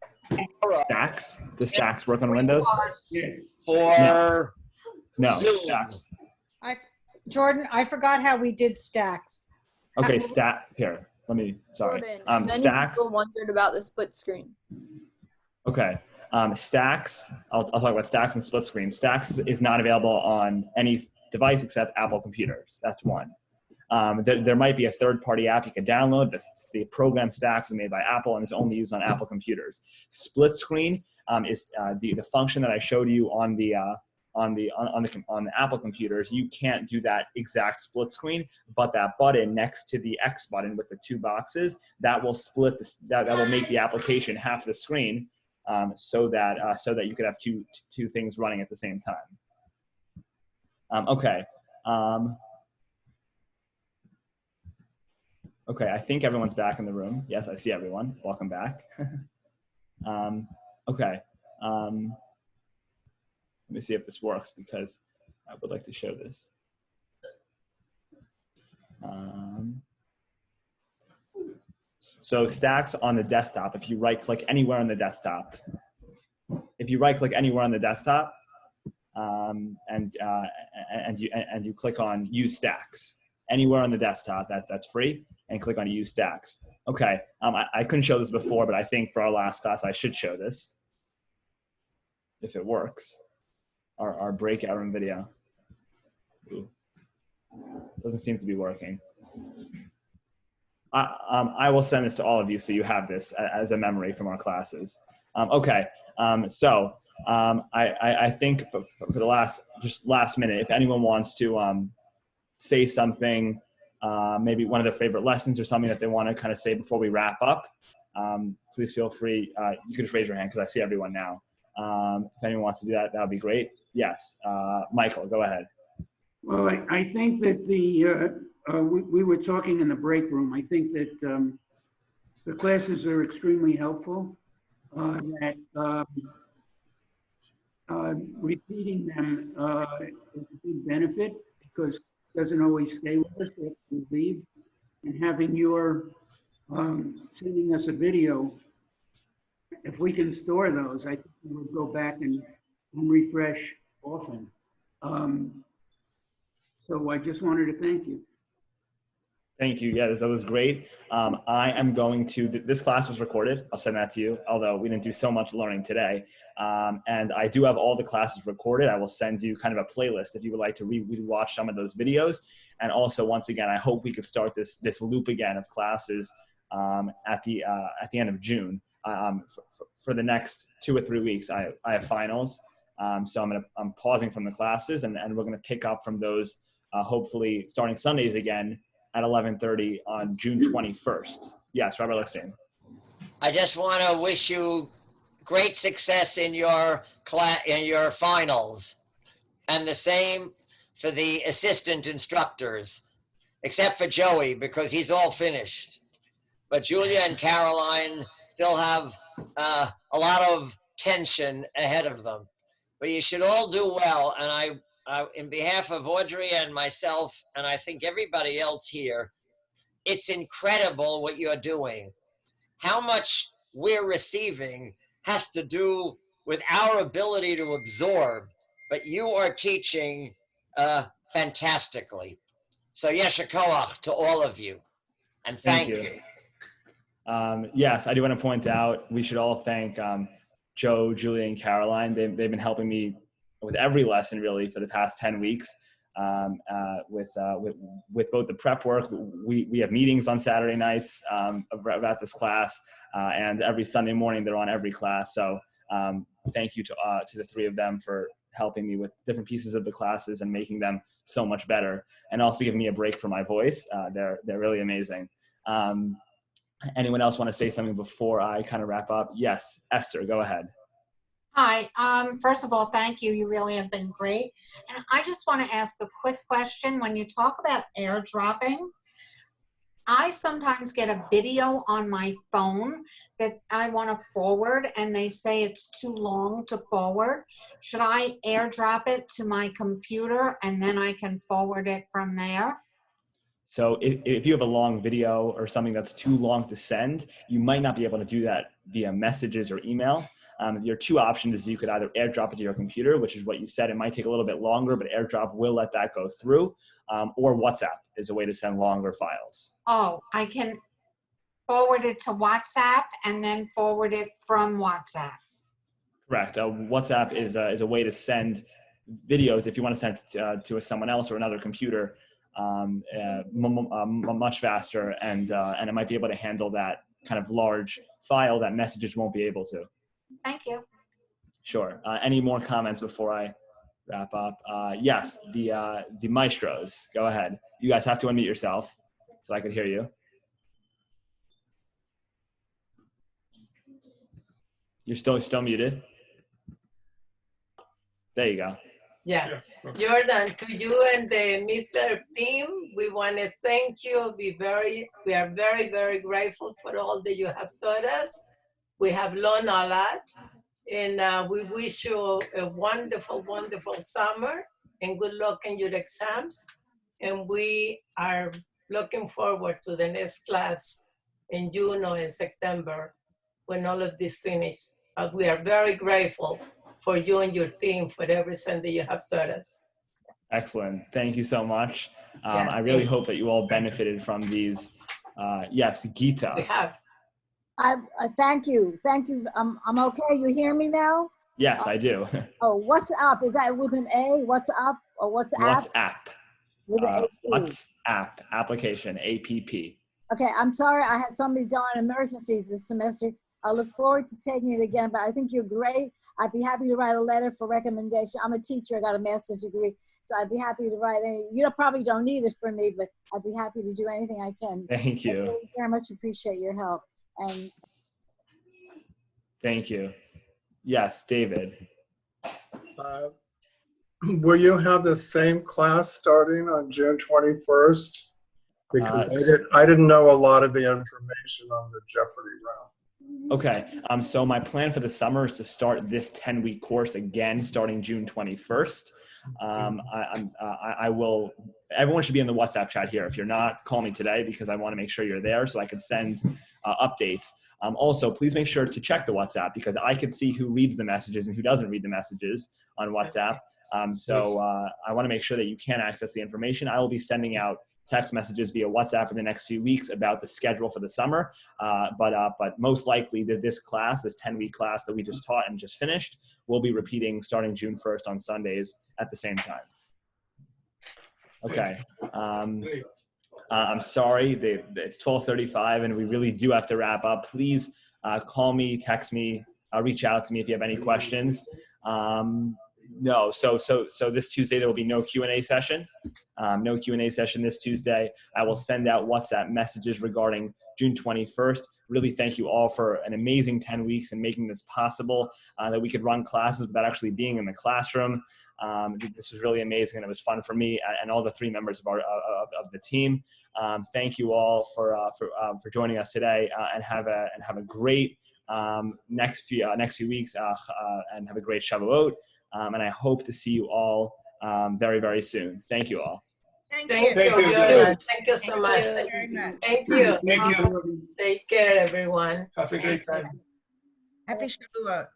Stacks? Does Stacks work on Windows? No, Stacks. Jordan, I forgot how we did Stacks. Okay, here. Let me. Sorry. Stacks. People wondered about the split screen. Okay. Stacks. I'll talk about Stacks and split screen. Stacks is not available on any device except Apple computers. That's one. There might be a third-party app you can download. The program Stacks is made by Apple and is only used on Apple computers. Split screen is the function that I showed you on the Apple computers. You can't do that exact split screen, but that button next to the X button with the 2 boxes, that will split that will make the application half the screen, so that you could have two things running at the same time. Okay. Okay, I think everyone's back in the room. Yes, I see everyone. Welcome back. Okay. Let me see if this works because I would like to show this. So stacks on the desktop, if you right-click anywhere on the desktop, and you click on Use Stacks, anywhere on the desktop that's free, and click on Use Stacks. Okay, I couldn't show this before, but I think for our last class I should show this, if it works. Our breakout room video. Ooh. Doesn't seem to be working. I will send this to all of you so you have this as a memory from our classes. Okay, I think for the last minute, if anyone wants to say something, maybe one of their favorite lessons or something that they want to kind of say before we wrap up, please feel free. You can just raise your hand because I see everyone now. If anyone wants to do that, that would be great. Yes, Michael, go ahead. Well, I think that we were talking in the break room. I think that the classes are extremely helpful. That repeating them is a big benefit because it doesn't always stay with us after we leave. And having your sending us a video, if we can store those, I think we'll go back and refresh often. So I just wanted to thank you. Thank you. Yeah, that was great. I am going to, this class was recorded. I'll send that to you, although we didn't do so much learning today. And I do have all the classes recorded. I will send you kind of a playlist if you would like to re-watch some of those videos. And also, once again, I hope we could start this loop again of classes at the end of June. For the next 2 or 3 weeks, I have finals. So I'm pausing from the classes and we're gonna pick up from those hopefully starting Sundays again at 11:30 on June 21st. Yes, Robert Lickstein. I just want to wish you great success in your finals, and the same for the assistant instructors, except for Joey because he's all finished. But Julia and Caroline still have a lot of tension ahead of them. But you should all do well, and I in behalf of Audrey and myself, and I think everybody else here, it's incredible what you're doing. How much we're receiving has to do with our ability to absorb, but you are teaching fantastically. So yesher koach to all of you, and thank you. Yes, I do want to point out, we should all thank Joe, Julia, and Caroline. They've been helping me with every lesson really for the past 10 weeks. With both the prep work, we have meetings on Saturday nights about this class, and every Sunday morning they're on every class. So thank you to the three of them for helping me with different pieces of the classes and making them so much better, and also giving me a break for my voice. They're really amazing. Anyone else want to say something before I kind of wrap up? Yes, Esther, go ahead. Hi, first of all, thank you. You really have been great. And I just want to ask a quick question. When you talk about airdropping, I sometimes get a video on my phone that I want to forward and they say it's too long to forward. Should I airdrop it to my computer and then I can forward it from there? So if you have a long video or something that's too long to send, you might not be able to do that via messages or email. Your two options is you could either airdrop it to your computer, which is what you said. It might take a little bit longer, but airdrop will let that go through. Or WhatsApp is a way to send longer files. Oh, I can forward it to WhatsApp and then forward it from WhatsApp. Correct. WhatsApp is a way to send videos if you want to send it to someone else or another computer much faster, and it might be able to handle that kind of large file that messages won't be able to. Thank you. Sure. Any more comments before I wrap up? Yes, the maestros. Go ahead. You guys have to unmute yourself so I could hear you. You're still muted. There you go. Yeah. Jordan, to you and the Mr. team, we want to thank you. We are very, very grateful for all that you have taught us. We have learned a lot, and we wish you a wonderful, wonderful summer and good luck in your exams. And we are looking forward to the next class in June or in September when all of this finish. We are very grateful for you and your team for everything that you have taught us. Excellent. Thank you so much. Yeah. I really hope that you all benefited from these. Yes, Gita. We have. Thank you. Thank you. I'm okay. You hear me now? Yes, I do. Oh, what's up? Is that with an A? What's up? Or what's app? WhatsApp. With an A. WhatsApp application, APP. Okay, I'm sorry. I had somebody die in emergencies this semester. I look forward to taking it again, but I think you're great. I'd be happy to write a letter for recommendation. I'm a teacher. I got a master's degree, so I'd be happy to write any. You probably don't need it from me, but I'd be happy to do anything I can. Thank you. I very much appreciate your help. And thank you. Yes, David. Will you have the same class starting on June 21st? Because I didn't know a lot of the information on the Jeopardy round. Okay, so my plan for the summer is to start this 10-week course again, starting June 21st. I will, everyone should be in the WhatsApp chat here. If you're not, call me today because I want to make sure you're there so I can send updates. Also, please make sure to check the WhatsApp because I can see who reads the messages and who doesn't read the messages on WhatsApp. I want to make sure that you can access the information. I will be sending out text messages via WhatsApp in the next few weeks about the schedule for the summer. But most likely that this class, this 10-week class that we just taught and just finished, will be repeating starting June 1st on Sundays at the same time. Okay. I'm sorry, it's 12:35 and we really do have to wrap up. Please call me, text me, reach out to me if you have any questions. No, so this Tuesday there will be no Q&A session. No Q&A session this Tuesday. I will send out WhatsApp messages regarding June 21st. Really thank you all for an amazing 10 weeks and making this possible, that we could run classes without actually being in the classroom. This was really amazing and it was fun for me and all the 3 members of the team. Thank you all for joining us today and have a great next few weeks and have a great Shavuot. And I hope to see you all very, very soon. Thank you all. Thank you. Thank you so much. Thank you. Thank you. Take care, everyone. Have a great time. Happy Shavuot.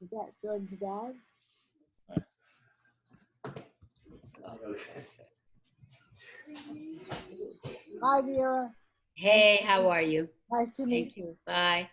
is that Jordan's dad? Hi, Vera. Hey, how are you? Nice to meet you. Bye.